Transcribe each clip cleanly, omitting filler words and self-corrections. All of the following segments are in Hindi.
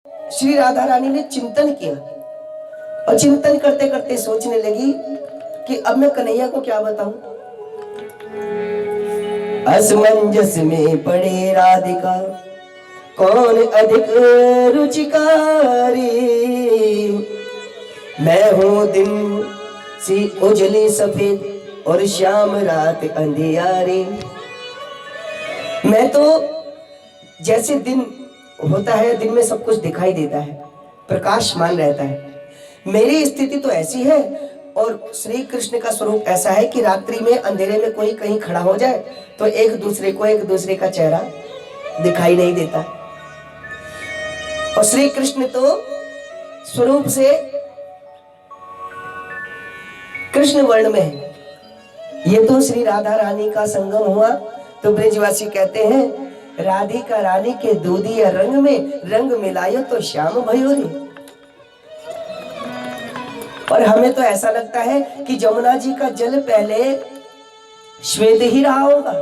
श्री राधा रानी ने चिंतन किया और चिंतन करते करते सोचने लगी कि अब मैं कन्हैया को क्या बताऊं। असमंजस में पड़े राधिका, कौन अधिक रुचिकारी। मैं हूं दिन सी उजली सफेद और श्याम रात अंधियारी। मैं तो जैसे दिन होता है, दिन में सब कुछ दिखाई देता है, प्रकाशमान रहता है, मेरी स्थिति तो ऐसी है। और श्री कृष्ण का स्वरूप ऐसा है कि रात्रि में अंधेरे में कोई कहीं खड़ा हो जाए तो एक दूसरे का चेहरा दिखाई नहीं देता। और श्री कृष्ण तो स्वरूप से कृष्ण वर्ण में है। ये तो श्री राधा रानी का संगम हुआ तो ब्रजवासी कहते हैं, राधिका रानी के दूधिया रंग में रंग मिलायो तो श्याम भयो रे। और हमें तो ऐसा लगता है कि जमुना जी का जल पहले श्वेत ही रहा होगा।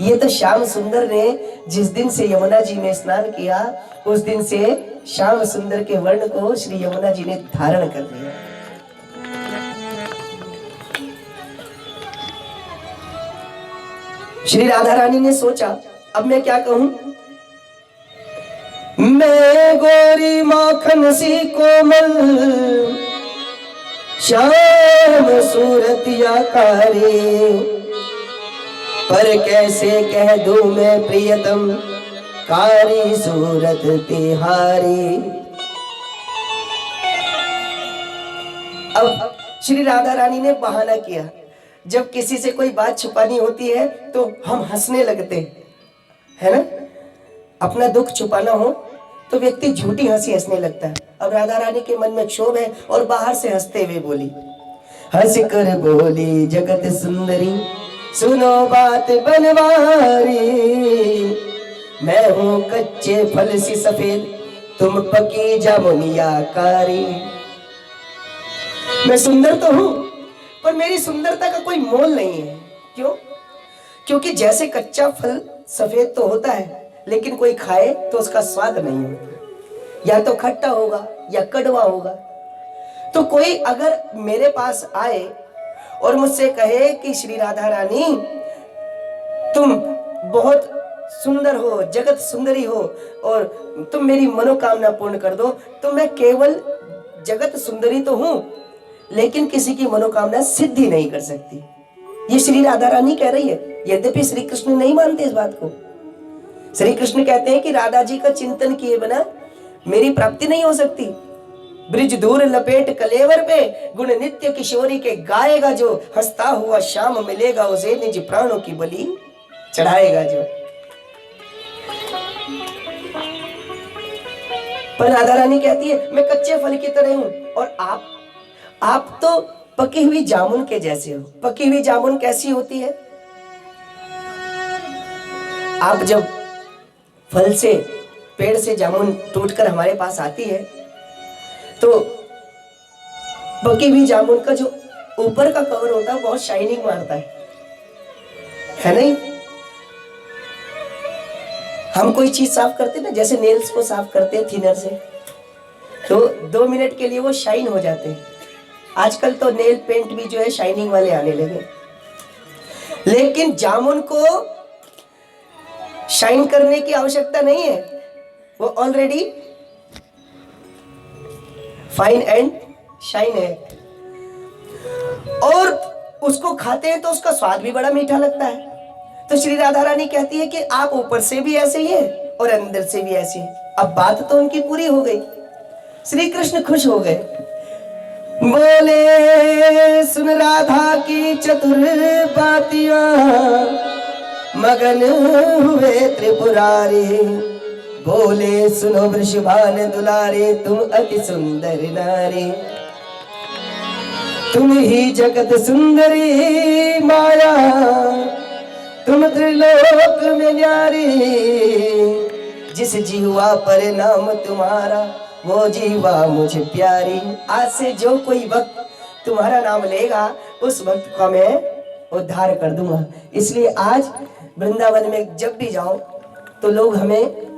ये तो श्याम सुंदर ने जिस दिन से यमुना जी में स्नान किया, उस दिन से श्याम सुंदर के वर्ण को श्री यमुना जी ने धारण कर लिया। श्री राधा रानी ने सोचा, अब मैं क्या कहूं। मैं गोरी माखन सी कोमल, श्याम सूरतिया कारी, पर कैसे कह दूं मैं प्रियतम, कारी सूरत तिहारी। अब श्री राधा रानी ने बहाना किया। जब किसी से कोई बात छुपानी होती है तो हम हंसने लगते है ना। अपना दुख छुपाना हो तो व्यक्ति झूठी हंसी हंसने लगता है। अब राधा रानी के मन में क्षोभ है और बाहर से हंसते हुए बोली, हंस कर बोली जगत सुंदरी, सुनो बात बनवारी। मैं हूं कच्चे फल सी सफेद, तुम पकी जामुनिया कारी। मैं सुंदर तो हूं पर मेरी सुंदरता का कोई मोल नहीं है। क्यों? क्योंकि जैसे कच्चा फल सफेद तो होता है लेकिन कोई खाए तो उसका स्वाद नहीं होता, या तो खट्टा होगा या कड़वा होगा। तो कोई अगर मेरे पास आए और मुझसे कहे कि श्री राधा रानी तुम बहुत सुंदर हो, जगत सुंदरी हो और तुम मेरी मनोकामना पूर्ण कर दो, तो मैं केवल जगत सुंदरी तो हूं लेकिन किसी की मनोकामना सिद्धि नहीं कर सकती। ये श्री राधा रानी कह रही है। यद्यपि श्री कृष्ण नहीं मानते इस बात को। श्री कृष्ण कहते हैं कि राधा जी का चिंतन किए बिना मेरी प्राप्ति नहीं हो सकती। ब्रिज दूर लपेट कलेवर पे, गुण नित्य किशोरी के गाएगा जो, हंसता हुआ श्याम मिलेगा उसे, निज प्राणों की बलि चढ़ाएगा जो। पर राधा रानी कहती है मैं कच्चे फल की तरह हूं और आप तो पकी हुई जामुन के जैसे हो। पकी हुई जामुन कैसी होती है? आप जब फल से, पेड़ से जामुन टूटकर हमारे पास आती है तो पकी हुई जामुन का जो ऊपर का कवर होता है बहुत शाइनिंग मारता है नहीं? हम कोई चीज साफ करते ना, जैसे नेल्स को साफ करते हैं थिनर से, तो 2 मिनट के लिए वो शाइन हो जाते हैं। आजकल तो नेल पेंट भी जो है शाइनिंग वाले आने लगे, लेकिन जामुन को शाइन करने की आवश्यकता नहीं है, वो ऑलरेडी फाइन एंड शाइन है। और उसको खाते हैं तो उसका स्वाद भी बड़ा मीठा लगता है। तो श्री राधा रानी कहती है कि आप ऊपर से भी ऐसे ही हैं और अंदर से भी ऐसे हैं। अब बात तो उनकी पूरी हो गई। श्री कृष्ण खुश हो गए, बोले सुन राधा की चतुर बातियां, मगन हुए त्रिपुरारी। बोले सुनो वृषभान दुलारे, तुम अति सुंदर नारी। तुम ही जगत सुंदरी माया, तुम त्रिलोक में न्यारी। जिस जीवा पर नाम तुम्हारा, वो जीवा मुझे प्यारी। आज से जो कोई भक्त तुम्हारा नाम लेगा उस भक्त को मैं उद्धार कर दूंगा। इसलिए आज वृंदावन में जब भी जाओ तो लोग हमें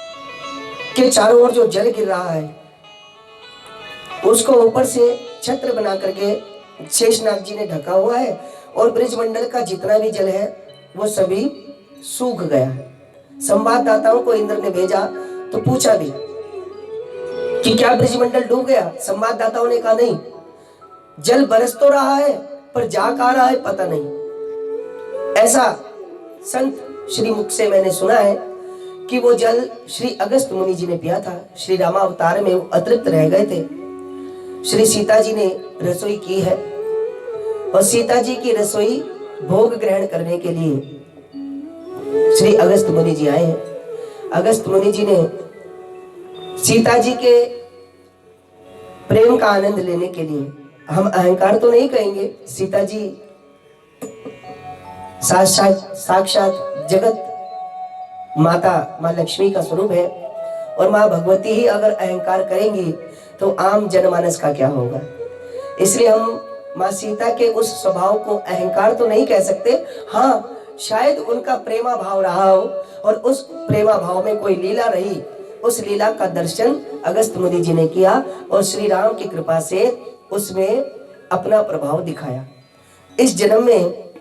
के चारों ओर जो जल गिर रहा है उसको ऊपर से छत्र बना करके शेषनाग जी ने ढका हुआ है, और ब्रिजमंडल का जितना भी जल है वो सभी सूख गया है। संवाददाताओं को इंद्र ने भेजा तो पूछा भी कि क्या ब्रिजमंडल डूब गया? संवाददाताओं ने कहा नहीं, जल बरस तो रहा है पर जा कहां रहा है पता नहीं। ऐसा संत श्री मुख से मैंने सुना है कि वो जल श्री अगस्त मुनि जी ने पिया था। श्री रामावतार में वो अतृप्त रह गए थे। श्री सीता जी ने रसोई की है और सीता जी की रसोई भोग ग्रहण करने के लिए श्री अगस्त मुनि जी आए हैं। अगस्त मुनि जी ने सीता जी के प्रेम का आनंद लेने के लिए, हम अहंकार तो नहीं कहेंगे, सीता जी साक्षात जगत माता माँ लक्ष्मी का स्वरूप है, और माँ भगवती ही अगर अहंकार करेंगी तो आम जनमानस का क्या होगा। इसलिए हम माँ सीता के उस स्वभाव को अहंकार तो नहीं कह सकते, हाँ शायद उनका प्रेमा भाव रहा हो और उस प्रेमा भाव में कोई लीला रही, उस लीला का दर्शन अगस्त मुनि जी ने किया और श्री राम की कृपा से उसमें अपना प्रभाव दिखाया। इस जन्म में,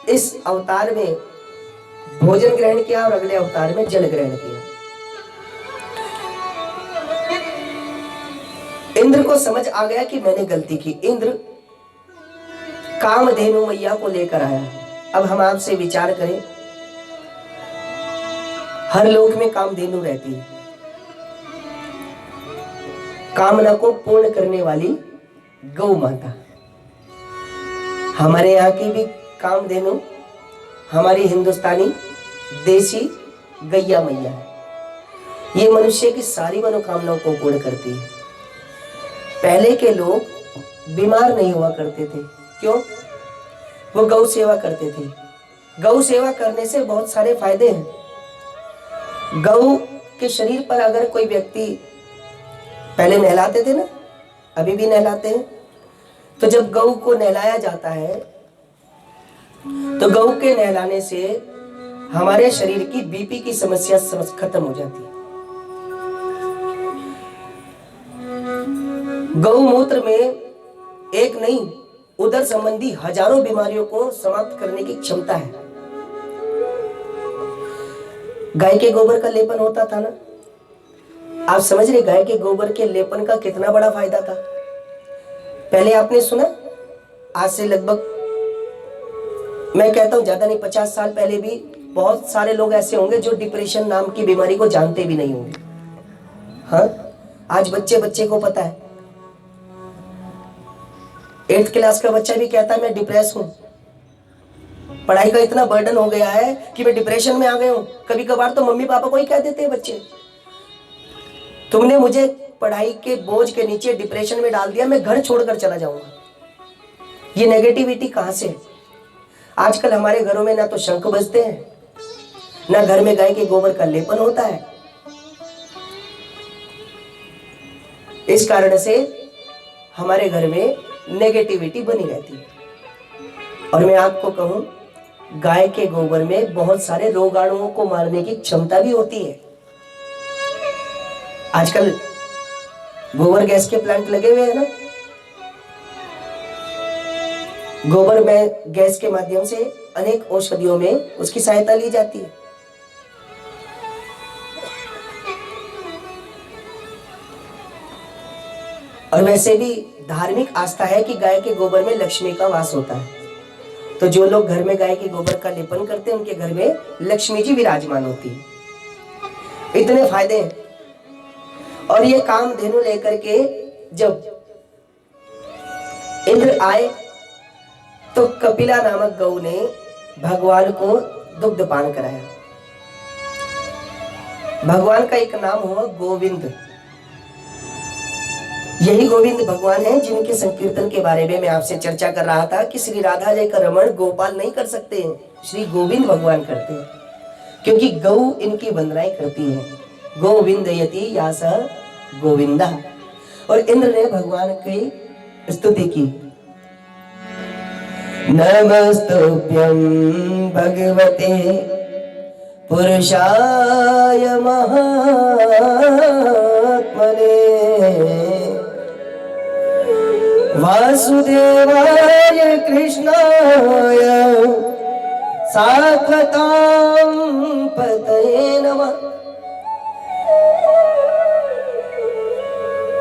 इस अवतार में भोजन ग्रहण किया और अगले अवतार में जल ग्रहण किया। इंद्र को समझ आ गया कि मैंने गलती की। इंद्र कामधेनु मैया को लेकर आया। अब हम आपसे विचार करें, हर लोक में कामधेनु रहती है, कामना को पूर्ण करने वाली गौ माता। हमारे यहाँ की भी कामधेनु हमारी हिंदुस्तानी देसी गैया मैया है। ये मनुष्य की सारी मनोकामनाओं को पूर्ण करती है। पहले के लोग बीमार नहीं हुआ करते थे, क्यों? वो गौ सेवा करते थे। गौ सेवा करने से बहुत सारे फायदे हैं। गौ के शरीर पर अगर कोई व्यक्ति, पहले नहलाते थे ना, अभी भी नहलाते हैं, तो जब गौ को नहलाया जाता है तो गौ के नहलाने से हमारे शरीर की बीपी की समस्या खत्म हो जाती है। गौमूत्र में एक नहीं, उदर संबंधी हजारों बीमारियों को समाप्त करने की क्षमता है। गाय के गोबर का लेपन होता था ना, आप समझ रहे गाय के गोबर के लेपन का कितना बड़ा फायदा था। पहले आपने सुना, आज से लगभग, मैं कहता हूं ज्यादा नहीं, 50 साल पहले भी बहुत सारे लोग ऐसे होंगे जो डिप्रेशन नाम की बीमारी को जानते भी नहीं होंगे। हाँ, आज बच्चे बच्चे को पता है। 8th क्लास का बच्चा भी कहता है मैं डिप्रेस हूं। पढ़ाई का इतना बर्डन हो गया है कि मैं डिप्रेशन में आ गया हूं। कभी कभार तो मम्मी पापा को ही कह देते हैं बच्चे, तुमने मुझे पढ़ाई के बोझ के नीचे डिप्रेशन में डाल दिया, मैं घर छोड़कर चला जाऊंगा। ये नेगेटिविटी कहां से? आजकल हमारे घरों में ना तो शंख बजते हैं, ना घर में गाय के गोबर का लेपन होता है। इस कारण से हमारे घर में नेगेटिविटी बनी रहती है। और मैं आपको कहूं, गाय के गोबर में बहुत सारे रोगाणुओं को मारने की क्षमता भी होती है। आजकल गोबर गैस के प्लांट लगे हुए हैं ना, गोबर में गैस के माध्यम से अनेक औषधियों में उसकी सहायता ली जाती है। और वैसे भी धार्मिक आस्था है कि गाय के गोबर में लक्ष्मी का वास होता है। तो जो लोग घर में गाय के गोबर का लेपन करते हैं उनके घर में लक्ष्मी जी विराजमान होती है। इतने फायदे हैं। और ये कामधेनु लेकर के जब इंद्र आए तो कपिला नामक गौ ने भगवान को दुग्ध पान कराया। भगवान का एक नाम हुआ गोविंद। यही गोविंद भगवान हैं जिनके संकीर्तन के बारे में मैं आपसे चर्चा कर रहा था कि श्री राधा जय का रमण गोपाल नहीं कर सकते हैं, श्री गोविंद भगवान करते हैं, क्योंकि गौ इनकी वंदनाएं करती है। गोविंद यति यास गोविंदा। और इंद्र ने भगवान की स्तुति की। नमस्तुभ्यं भगवते पुरुषाय महात्मने वासुदेवाय कृष्णाय सात्वतां पतये नमः।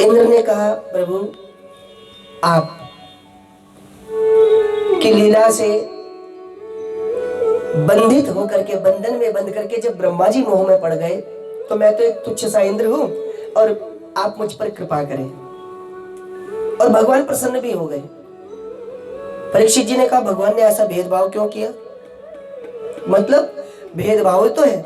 इंद्र ने कहा, प्रभु आप की लीला से बंधित होकर के, बंधन में बंध करके जब ब्रह्मा जी मोह में पड़ गए, तो मैं तो एक तुच्छ सा इंद्र हूं और आप मुझ पर कृपा करें। और भगवान प्रसन्न भी हो गए। परीक्षित जी ने कहा, भगवान ने ऐसा भेदभाव क्यों किया? मतलब भेदभाव तो है।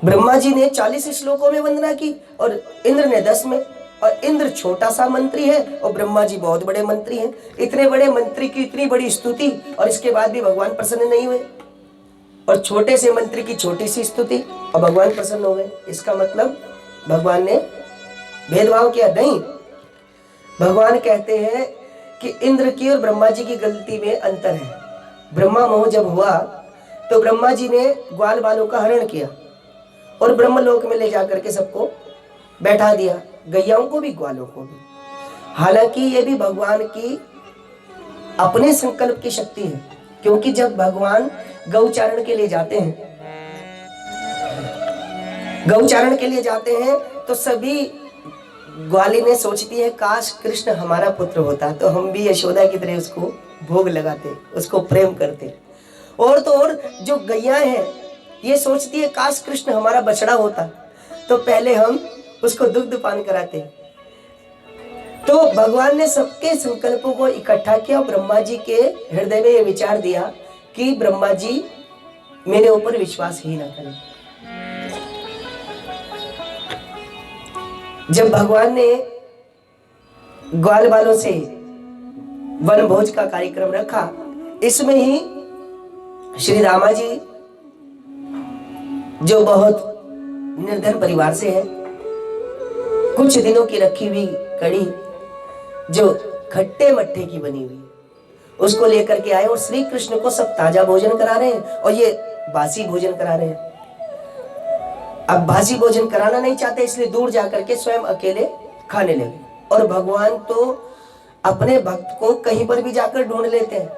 ब्रह्मा जी ने 40 श्लोकों में वंदना की और इंद्र ने 10 में। और इंद्र छोटा सा मंत्री है और ब्रह्मा जी बहुत बड़े मंत्री हैं। इतने बड़े मंत्री की इतनी बड़ी स्तुति और इसके बाद भी भगवान प्रसन्न नहीं हुए। और छोटे से मंत्री की छोटी सी स्तुति और भगवान प्रसन्न हो गए। इसका मतलब भगवान ने भेदभाव किया? नहीं। भगवान कहते हैं कि इंद्र की और ब्रह्मा जी की गलती में अंतर है। ब्रह्मा मोह जब हुआ तो ब्रह्मा जी ने ग्वाल बालों का हरण किया और ब्रह्मलोक में ले जाकर के सबको बैठा दिया, गैयाओं को भी ग्वालों को भी। हालांकि ये भी भगवान की अपने संकल्प की शक्ति है, क्योंकि जब भगवान गौचारण के लिए जाते हैं, गौचारण के लिए जाते हैं तो सभी ग्वालिनें सोचती है काश कृष्ण हमारा पुत्र होता तो हम भी यशोदा की तरह उसको भोग लगाते, उसको प्रेम करते। और तो और जो गैया हैं ये सोचती है काश कृष्ण हमारा बछड़ा होता तो पहले हम उसको दुग्ध पान कराते। तो भगवान ने सबके संकल्पों को इकट्ठा किया और ब्रह्मा जी के हृदय में ये विचार दिया कि ब्रह्मा जी मेरे ऊपर विश्वास ही ना करें। जब भगवान ने ग्वाल बालों से वन भोज का कार्यक्रम रखा, इसमें ही श्री रामा जी जो बहुत निर्धन परिवार से है, कुछ दिनों की रखी हुई कड़ी जो खट्टे मट्ठे की बनी हुई उसको लेकर के आए और श्री कृष्ण को सब ताजा भोजन करा रहे हैं और ये बासी भोजन करा रहे हैं। अब बासी भोजन कराना नहीं चाहते, इसलिए दूर जाकर के स्वयं अकेले खाने लगे। और भगवान तो अपने भक्त को कहीं पर भी जाकर ढूंढ लेते हैं।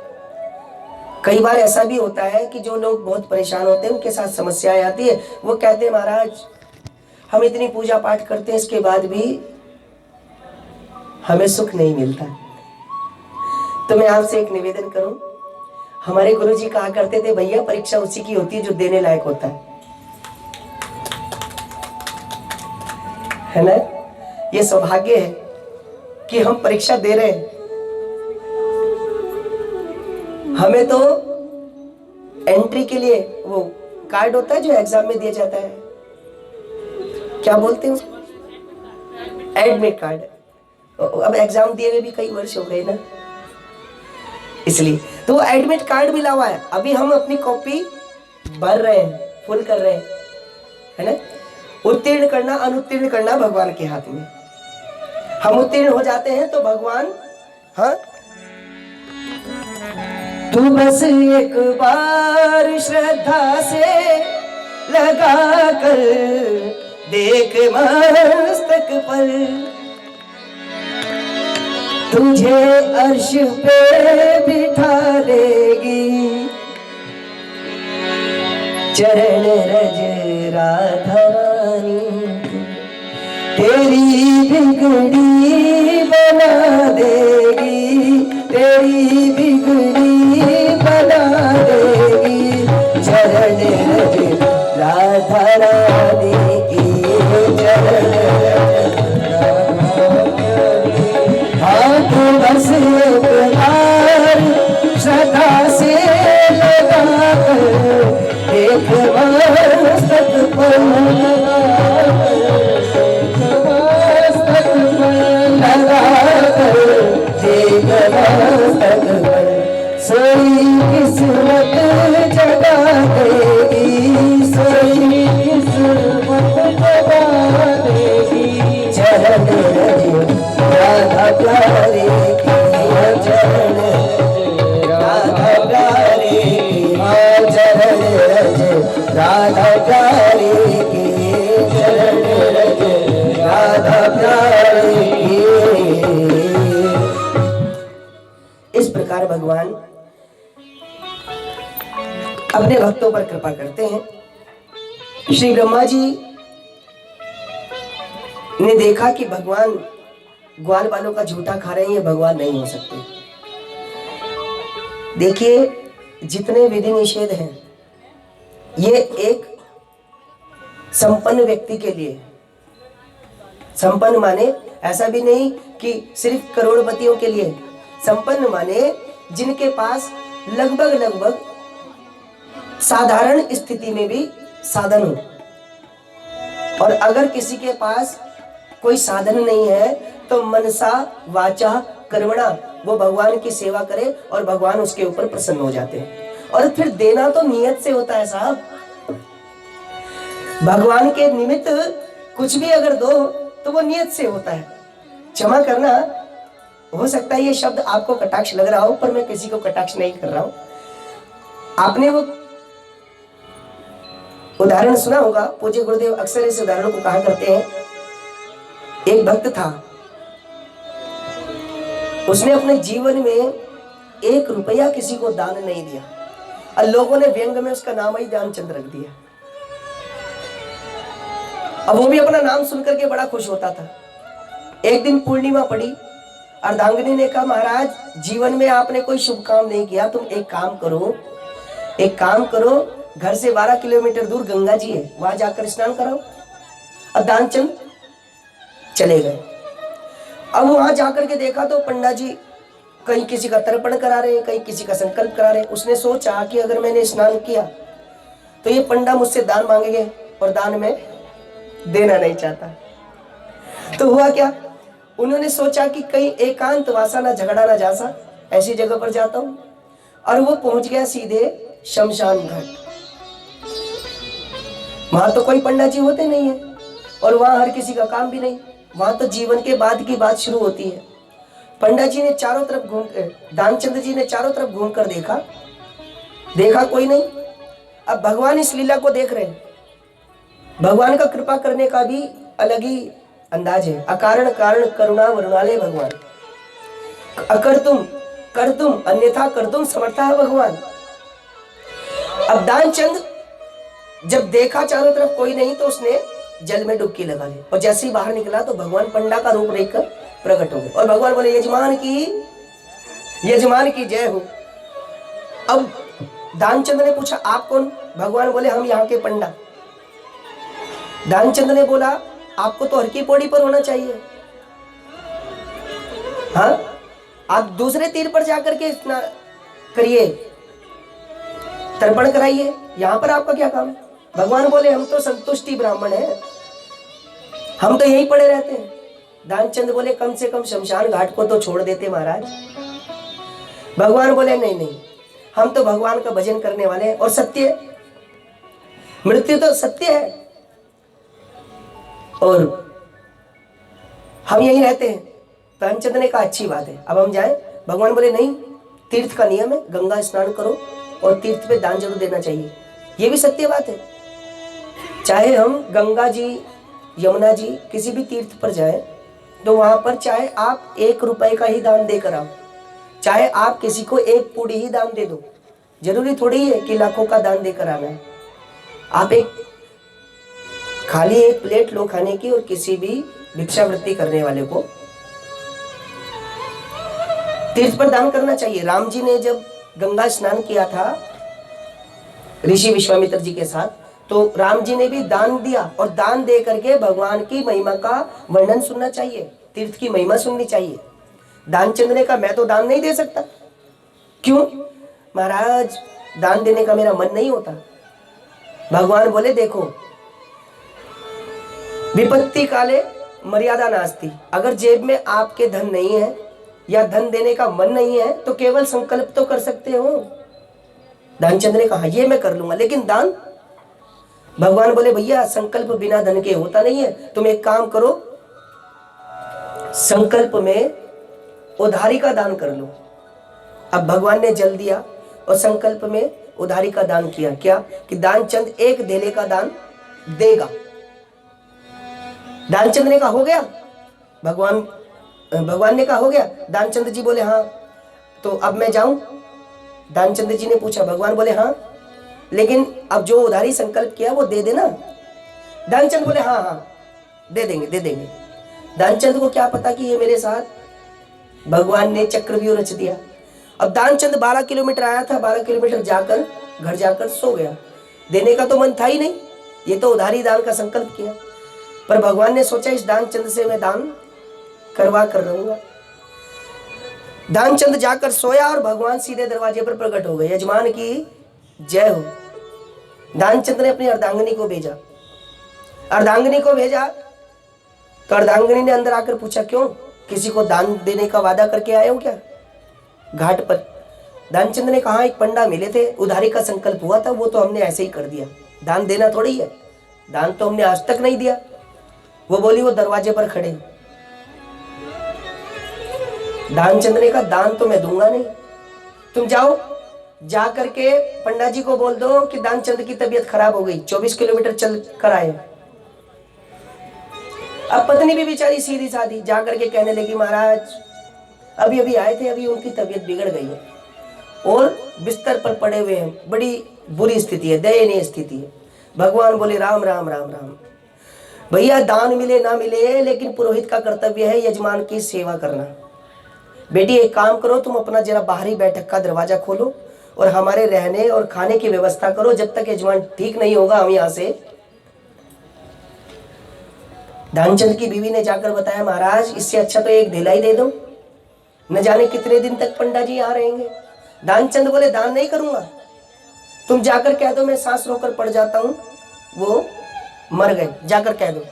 कई बार ऐसा भी होता है कि जो लोग बहुत परेशान होते हैं, उनके साथ समस्याएं आती है, वो कहते हैं महाराज हम इतनी पूजा पाठ करते हैं, इसके बाद भी हमें सुख नहीं मिलता। तो मैं आपसे एक निवेदन करूं, हमारे गुरुजी कहा करते थे भैया परीक्षा उसी की होती है जो देने लायक होता है ना। ये सौभाग्य है कि हम परीक्षा दे रहे हैं। हमें तो एंट्री के लिए वो कार्ड होता है जो एग्जाम में दिया जाता है, क्या बोलते हैं उसको, एडमिट कार्ड। अब एग्जाम दिए हुए भी कई वर्ष हो गए ना, इसलिए तो वो एडमिट कार्ड मिला हुआ है। अभी हम अपनी कॉपी भर रहे हैं, फुल कर रहे हैं, है ना। उत्तीर्ण करना अनुत्तीर्ण करना भगवान के हाथ में। हम उत्तीर्ण हो जाते हैं तो भगवान, हाँ तू बस एक बार श्रद्धा से लगा कर देख मस्तक पर, तुझे अर्श पे बिठा लेगी चरण रज राधा रानी, तेरी बिगड़ी बना देगी, तेरी बिगड़ी बना देगी चरण रज राधा रानी की, चरण बस एक बार श्रद्धा से लगा कर एक मस्तक पर, लगा कर एक मस्तक पर, सोई किस्मत जगा देगी, सोई किस्मत ज्यादा प्यारे किए। इस प्रकार भगवान अपने भक्तों पर कृपा करते हैं। श्री ब्रह्मा जी ने देखा कि भगवान ग्वाल बालों का झूठा खा रहे हैं, ये भगवान नहीं हो सकते। देखिए जितने विधि निषेध हैं ये एक संपन्न व्यक्ति के लिए, संपन्न माने ऐसा भी नहीं कि सिर्फ करोड़पतियों के लिए, संपन्न माने जिनके पास लगभग साधारण स्थिति में भी साधन हो। और अगर किसी के पास कोई साधन नहीं है तो मनसा वाचा कर्मणा वो भगवान की सेवा करे और भगवान उसके ऊपर प्रसन्न हो जाते हैं। और फिर देना तो नियत से होता है साहब। भगवान के निमित्त कुछ भी अगर दो तो वो नियत से होता है। क्षमा करना, हो सकता है ये शब्द आपको कटाक्ष लग रहा हो, पर मैं किसी को कटाक्ष नहीं कर रहा हूं। आपने वो उदाहरण सुना होगा, पूज्य गुरुदेव अक्सर इस उदाहरण को कहा करते हैं। एक भक्त था, उसने अपने जीवन में 1 रुपया किसी को दान नहीं दिया और लोगों ने व्यंग में उसका नाम ही ध्यानचंद रख दिया। अब वो भी अपना नाम सुनकर के बड़ा खुश होता था। एक दिन पूर्णिमा पड़ी, अर्धांगिनी ने कहा महाराज जीवन में आपने कोई शुभ काम नहीं किया, तुम एक काम करो, घर से 12 किलोमीटर दूर गंगा जी है, वहां जाकर स्नान कराओ। अब ध्यानचंद चले गए। अब वहां जाकर के देखा तो पंडा जी कहीं किसी का तर्पण करा रहे हैं, कहीं किसी का संकल्प करा रहे हैं। उसने सोचा कि अगर मैंने स्नान किया तो ये पंडा मुझसे दान मांगेंगे और दान में देना नहीं चाहता। तो हुआ क्या, उन्होंने सोचा कि कहीं एकांत वासा ना झगड़ा ना जासा, ऐसी जगह पर जाता हूं। और वो पहुंच गया सीधे शमशान घाट। वहां तो कोई पंडा जी होते नहीं है और वहां हर किसी का काम भी नहीं, वहां तो जीवन के बाद की बात शुरू होती है। पंडा जी ने चारों तरफ ध्यानचंद जी ने चारों तरफ घूमकर देखा कोई नहीं। अब भगवान इस लीला को देख रहे हैं। भगवान का कृपा करने का भी अलग ही अंदाज है। अकारण कारण करुणा वरुणालय भगवान, कर तुम अन्यथा कर तुम समर्था है भगवान। अब ध्यानचंद जब देखा चारों तरफ कोई नहीं तो उसने जल में डुबकी लगा ली और जैसे ही बाहर निकला तो भगवान पंडा का रूप लेकर प्रकट हो गए और भगवान बोले यजमान की जय हो। अब ध्यानचंद ने पूछा आप कौन? भगवान बोले हम यहाँ के पंडा। ध्यानचंद ने बोला आपको तो हर की पौड़ी पर होना चाहिए, हाँ आप दूसरे तीर पर जाकर के इतना करिए, तर्पण कराइए, यहाँ पर आपका क्या काम है? भगवान बोले हम तो संतुष्टि ब्राह्मण हैं, हम तो यहीं पड़े रहते हैं। ध्यानचंद बोले कम से कम शमशान घाट को तो छोड़ देते महाराज। भगवान बोले नहीं, हम तो भगवान का भजन करने वाले हैं और सत्य, मृत्यु तो सत्य है और हम यहीं रहते हैं। ध्यानचंद ने कहा अच्छी बात है, अब हम जाएं? भगवान बोले नहीं, तीर्थ का नियम है, गंगा स्नान करो और तीर्थ पे दान जरूर देना चाहिए। ये भी सत्य बात है। चाहे हम गंगा जी, यमुना जी किसी भी तीर्थ पर जाएं तो वहां पर चाहे आप 1 रुपए का ही दान देकर आओ, चाहे आप किसी को 1 पूड़ी ही दान दे दो, जरूरी थोड़ी है कि लाखों का दान देकर आना है। आप खाली 1 प्लेट लो खाने की और किसी भी भिक्षावृत्ति करने वाले को तीर्थ पर दान करना चाहिए। राम जी ने जब गंगा स्नान किया था ऋषि विश्वामित्र जी के साथ, तो राम जी ने भी दान दिया और दान दे करके भगवान की महिमा का वर्णन सुनना चाहिए, तीर्थ की महिमा सुननी चाहिए। ध्यानचंद ने कहा मैं तो दान नहीं दे सकता। क्यों? महाराज दान देने का मेरा मन नहीं होता। भगवान बोले देखो विपत्ति काले मर्यादा नास्ति, अगर जेब में आपके धन नहीं है या धन देने का मन नहीं है तो केवल संकल्प तो कर सकते हो। ध्यानचंद ने कहा ये मैं कर लूंगा, लेकिन दान? भगवान बोले भैया संकल्प बिना धन के होता नहीं है, तुम एक काम करो संकल्प में उधारी का दान कर लो। अब भगवान ने जल दिया और संकल्प में उधारी का दान किया। क्या कि ध्यानचंद 1 धेले का दान देगा। दानचंद ने कहा हो गया। भगवान ने कहा हो गया। दानचंद जी बोले हाँ। तो अब मैं जाऊं? दानचंद जी ने पूछा। भगवान बोले हाँ, लेकिन अब जो उधारी संकल्प किया वो दे देना। दानचंद बोले हाँ हाँ दे देंगे दे देंगे। दानचंद को क्या पता कि ये मेरे साथ भगवान ने चक्रव्यूह रच दिया। अब दानचंद 12 किलोमीटर आया था, 12 किलोमीटर जाकर घर जाकर सो गया। देने का तो मन था ही नहीं, ये तो उधारी दान का संकल्प किया। पर भगवान ने सोचा इस दानचंद से मैं दान करवा कर रहूंगा। दानचंद जाकर सोया और भगवान सीधे दरवाजे पर प्रकट हो गए। यजमान की जय हो। दानचंद ने अपनी अर्धांगिनी को भेजा। अर्धांगिनी को भेजा तो अर्धांगिनी ने अंदर आकर पूछा क्यों, किसी को दान देने का वादा करके आए हो क्या? घाट पर दानचंद ने कहा एक पंडा मिले थे, उधारी का संकल्प हुआ था, वो तो हमने ऐसे ही कर दिया। दान देना थोड़ी है, दान तो हमने आज तक नहीं दिया। वो बोली वो दरवाजे पर खड़े। दानचंद ने कहा दान तो मैं दूंगा नहीं, तुम जाओ जा करके पंडा जी को बोल दो कि दानचंद की तबीयत खराब हो गई, 24 किलोमीटर चल कर आए। अब पत्नी भी बेचारी सीधी साधी जा करके कहने लगी महाराज अभी अभी आए थे, अभी उनकी तबीयत बिगड़ गई है और बिस्तर पर पड़े हुए हैं, बड़ी बुरी स्थिति है, दयनीय स्थिति है। भगवान बोले राम राम राम राम। भैया दान मिले ना मिले, लेकिन पुरोहित का कर्तव्य है यजमान की सेवा करना। बेटी एक काम करो, तुम अपना जरा बाहरी बैठक का दरवाजा खोलो और हमारे रहने और खाने की व्यवस्था करो, जब तक यजमान ठीक नहीं होगा हम यहाँ से। दानचंद की बीवी ने जाकर बताया महाराज इससे अच्छा तो एक ढिलाई दे दो, न जाने कितने दिन तक पंडा जी यहाँ रहेंगे। दानचंद बोले दान नहीं करूंगा, तुम जाकर कह दो मैं सांस रोकर पड़ जाता हूँ, वो मर गए, जाकर कह दो।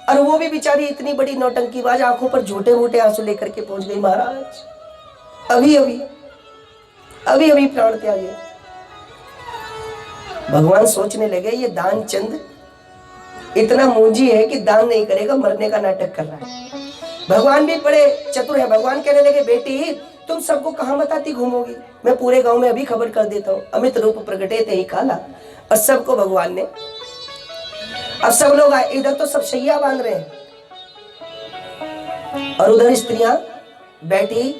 और वो भी बेचारी इतनी बड़ी नौटंकीबाज, आंखों पर झूठे मूठे आंसू लेकर के पहुंच गई। महाराज अभी अभी अभी अभी प्राण त्यागे। भगवान सोचने लगे ये दानचंद इतना मूंजी है कि दान नहीं करेगा, मरने का नाटक कर रहा है। भगवान भी बड़े चतुर है। भगवान कहने लगे बेटी तुम सबको कहां बताती घूमोगी, मैं पूरे गांव में अभी खबर कर देता हूं, अमित रूप प्रगटे ते ही काला। और सबको भगवान ने, अब सब लोग आए, इधर तो सब शैया बांध रहे हैं और उधर स्त्रियां बैठी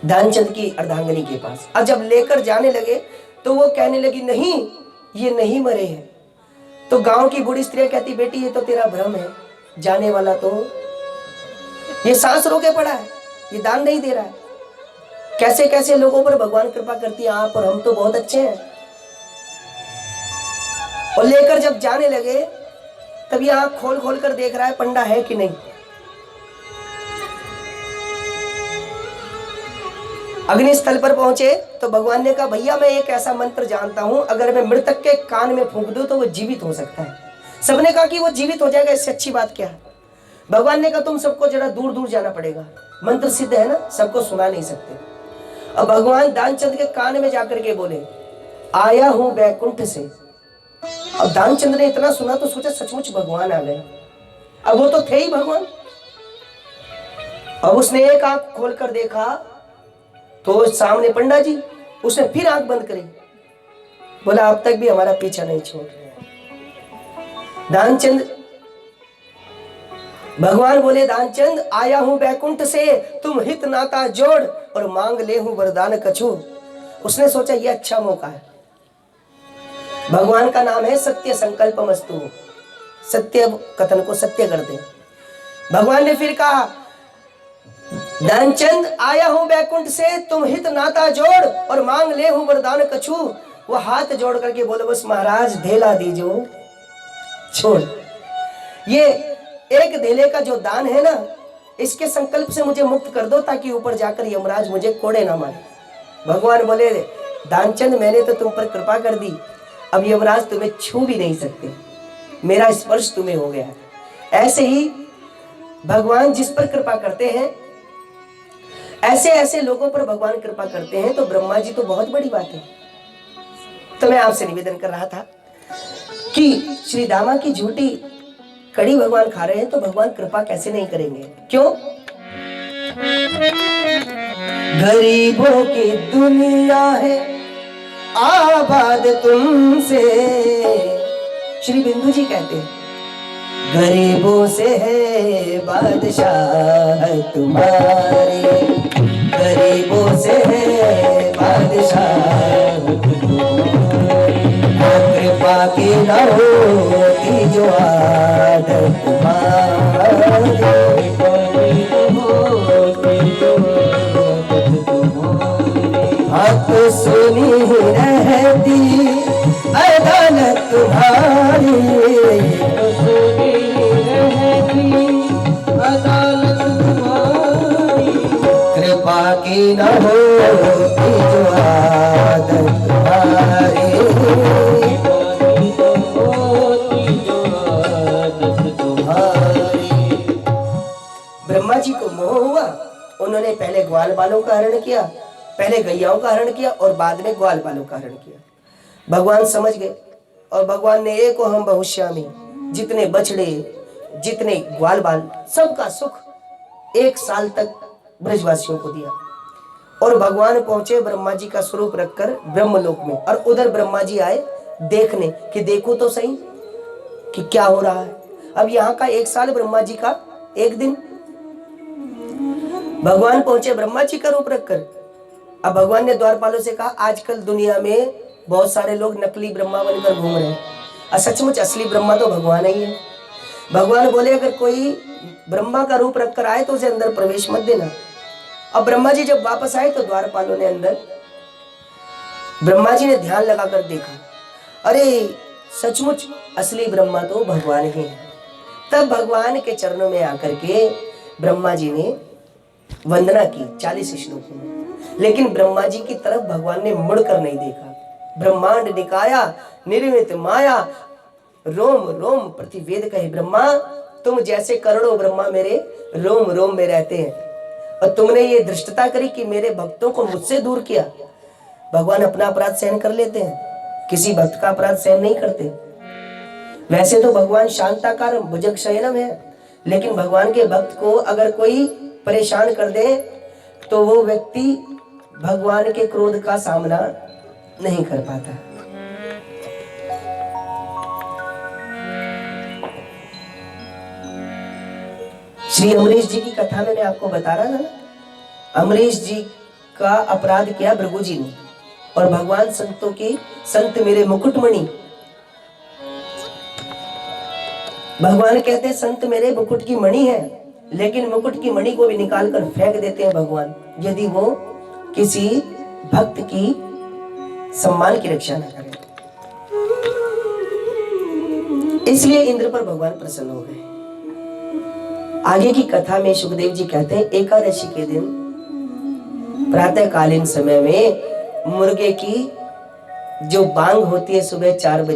दानचंद की अर्धांगिनी के पास। अब जब लेकर जाने लगे तो वो कहने लगी नहीं ये नहीं मरे हैं। तो गांव की बूढ़ी स्त्रियां कहती बेटी ये तो तेरा भ्रम है, जाने वाला तो ये सांस रोके पड़ा है, ये दान नहीं दे रहा है। कैसे कैसे लोगों पर भगवान कृपा करती है आप, और हम तो बहुत अच्छे हैं। और लेकर जब जाने लगे तब ये आंख खोल खोल कर देख रहा है पंडा है कि नहीं। अग्नि स्थल पर पहुंचे तो भगवान ने कहा भैया मैं एक ऐसा मंत्र जानता हूं, अगर मैं मृतक के कान में फूंक दूं तो वो जीवित हो सकता है। सबने कहा कि वो जीवित हो जाएगा, इससे अच्छी बात क्या है। भगवान ने कहा तुम सबको जरा दूर दूर जाना पड़ेगा, मंत्र सिद्ध है ना, सबको सुना नहीं सकते। अब भगवान दानचंद के कान में जाकर के बोले आया हूं बैकुंठ से। अब दानचंद ने इतना सुना तो सोचा सचमुच भगवान आ गए। अब वो तो थे ही भगवान। अब उसने एक आंख खोलकर देखा तो सामने पंडा जी। उसने फिर आंख बंद करी, बोला अब तक भी हमारा पीछा नहीं छोड़ रहे। दानचंद, भगवान बोले दानचंद आया हूं बैकुंठ से, तुम हित नाता जोड़ और मांग ले हूं वरदान कछु। उसने सोचा यह अच्छा मौका है। भगवान का नाम है सत्य संकल्प मस्तु, सत्य कथन को सत्य कर दे। भगवान ने फिर कहा दानचंद आया हूं बैकुंठ से, तुम हित नाता जोड़ और मांग ले हूं वरदान कछु। वो हाथ जोड़ करके बोले बस महाराज ढेला दीजो छोड़। ये एक ढेले का जो दान है ना, इसके संकल्प से मुझे मुक्त कर दो ताकि ऊपर जाकर यमराज मुझे कोड़े ना मारे। भगवान बोले दानचंद मैंने तो तुम पर कृपा कर दी, अब यमराज तुम्हें छू भी नहीं सकते, मेरा स्पर्श तुम्हें हो गया है। ऐसे ही भगवान जिस पर कृपा करते हैं, ऐसे ऐसे लोगों पर भगवान कृपा करते हैं। तो ब्रह्मा जी तो बहुत बड़ी बात है। तो मैं आपसे निवेदन कर रहा था कि श्री दामा की झूठी कड़ी भगवान खा रहे हैं तो भगवान कृपा कैसे नहीं करेंगे? क्यों? गरीबों की दुनिया है आबाद तुमसे। श्री बिंदु जी कहते हैं गरीबों से है बादशाह तुम्हारे, गरीबों से है बादशाह तुम्हारे। कृपा की न होती जो आदत तुम्हारे, हक सुनी रहती अदालत तुम्हारी, अदालत तुम्हारी। कृपा की न होती जो आदत तुम्हारी, ब्रह्मा जी को मोह हुआ, उन्होंने पहले ग्वाल बालों का हरण किया, पहले गैयाओं का हरण किया और बाद में ग्वाल बालों का हरण किया। भगवान समझ गए और भगवान ने एको हम बहुश्यामी, जितने बछड़े जितने ग्वाल बाल सबका सुख 1 साल तक ब्रजवासियों को दिया। और भगवान पहुंचे ब्रह्मा जी का स्वरूप रखकर ब्रह्मलोक में, और उधर ब्रह्मा जी आए देखने कि देखो तो सही कि क्या हो रहा है। अब यहाँ का 1 साल, ब्रह्मा जी का 1 दिन। भगवान पहुंचे ब्रह्मा जी का रूप रखकर। अब भगवान ने द्वारपालों से कहा, आजकल दुनिया में बहुत सारे लोग नकली ब्रह्मा बनकर घूम रहे हैं, और सचमुच असली ब्रह्मा तो भगवान ही है। भगवान बोले, अगर कोई ब्रह्मा का रूप रखकर आए तो उसे अंदर प्रवेश मत देना। अब ब्रह्मा जी जब वापस आए तो द्वारपालों ने अंदर, ब्रह्मा जी ने ध्यान लगाकर देखा, अरे सचमुच असली ब्रह्मा तो भगवान ही है। तब भगवान के चरणों में आकर के ब्रह्मा जी ने वंदना की 40 श्लोकों में, लेकिन ब्रह्मा जी की तरफ भगवान ने मुड़कर नहीं देखा। ब्रह्मांड निकाया निर्मित माया, रोम रोम प्रतिवेद कहे ब्रह्मा, तुम जैसे करोड़ों ब्रह्मा मेरे रोम रोम में रहते हैं, और तुमने ये धृष्टता करी कि मेरे भक्तों को मुझसे दूर किया। भगवान अपना अपराध सहन कर लेते हैं, किसी भक्त का अपराध सहन नहीं करते। वैसे तो भगवान शांताकार भुजग शयनम है, लेकिन भगवान के भक्त को अगर कोई परेशान कर दे तो वो व्यक्ति भगवान के क्रोध का सामना नहीं कर पाता। श्री अमरीश जी की कथा में मैं आपको बता रहा था ना, अमरीश जी का अपराध किया भृगु जी ने, और भगवान संतों की संत मेरे मुकुटमणि, भगवान कहते हैं संत मेरे मुकुट की मणि है, लेकिन मुकुट की मणि को भी निकाल कर फेंक देते हैं भगवान, यदि वो किसी भक्त की सम्मान की रक्षा न करे। इसलिए इंद्र पर भगवान प्रसन्न हो गए। आगे की कथा में सुखदेव जी कहते हैं, एकादशी के दिन प्रातःकालीन समय में मुर्गे की जो बांग होती है सुबह 4 बजे,